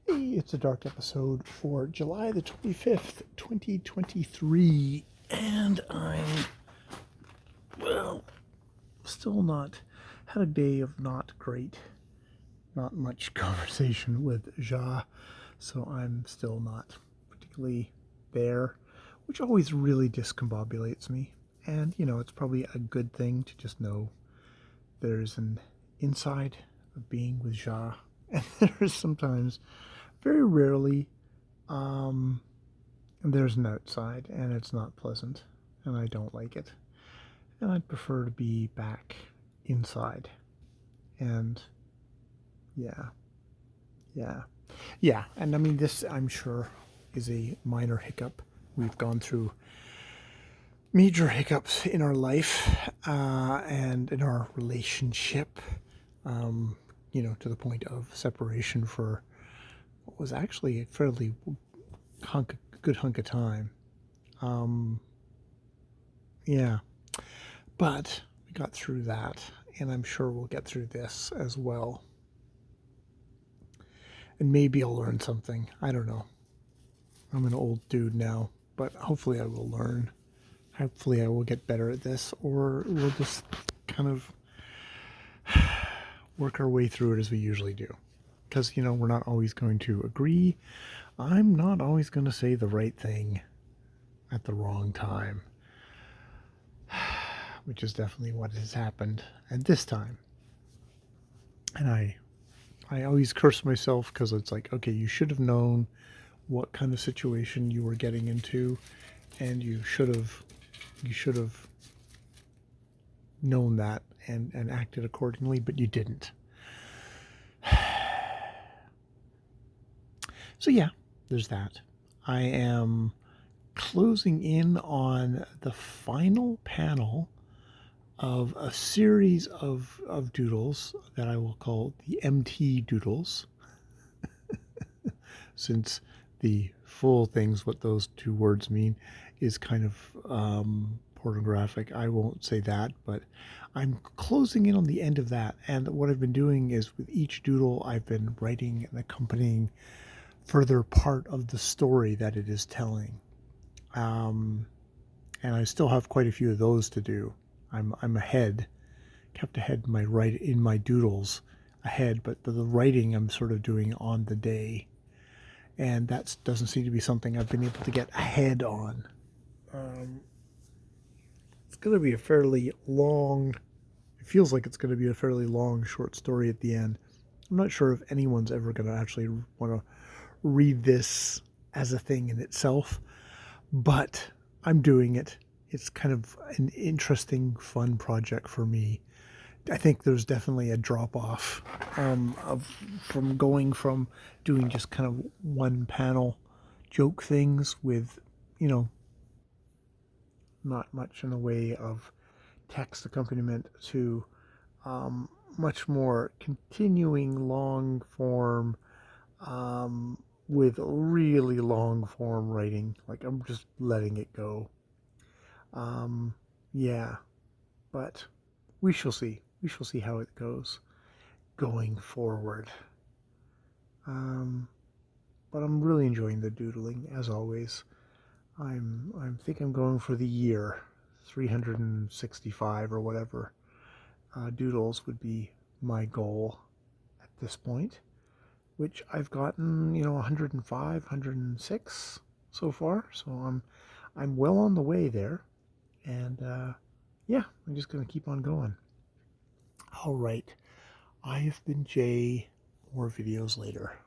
Hey, it's a dark episode for July the 25th, 2023, and I'm, well, still not, had a day of not much conversation with Ja, so I'm still not particularly there, which always really discombobulates me. And, it's probably a good thing to just know there's an inside of being with Ja, and there's sometimes, very rarely, there's an outside, and it's not pleasant, and I don't like it. And I'd prefer to be back inside. And yeah, yeah, yeah. And I mean, this, I'm sure, is a minor hiccup. We've gone through major hiccups in our life and in our relationship, to the point of separation for what was actually a fairly good hunk of time. Yeah, but we got through that, and I'm sure we'll get through this as well. And maybe I'll learn something. I don't know. I'm an old dude now, but hopefully I will learn. Hopefully I will get better at this, or we'll just kind of work our way through it as we usually do. Because, we're not always going to agree. I'm not always going to say the right thing at the wrong time, which is definitely what has happened at this time. And I always curse myself because it's like, okay, you should have known what kind of situation you were getting into, and you should have known that and acted accordingly, but you didn't. So yeah, there's that. I am closing in on the final panel of a series of doodles that I will call the MT doodles, since the full things, what those two words mean, is kind of pornographic. I won't say that, but I'm closing in on the end of that. And what I've been doing is with each doodle, I've been writing an accompanying further part of the story that it is telling. And I still have quite a few of those to do. I'm ahead, kept ahead in my doodles ahead, but the writing I'm sort of doing on the day, and that doesn't seem to be something I've been able to get ahead on. It's going to be a fairly long, it feels like it's going to be a fairly long short story at the end. I'm not sure if anyone's ever going to actually want to read this as a thing in itself, but I'm doing it. It's kind of an interesting, fun project for me. I think there's definitely a drop off from going from doing just kind of one panel joke things with, not much in the way of text accompaniment to much more continuing long form with really long form writing. Like, I'm just letting it go. Yeah, but we shall see. We shall see how it goes going forward. But I'm really enjoying the doodling as always. I think I'm going for the year 365 or whatever. Doodles would be my goal at this point, which I've gotten, 105, 106 so far. So I'm well on the way there, and yeah, I'm just gonna keep on going. All right, I have been Jay. More videos later.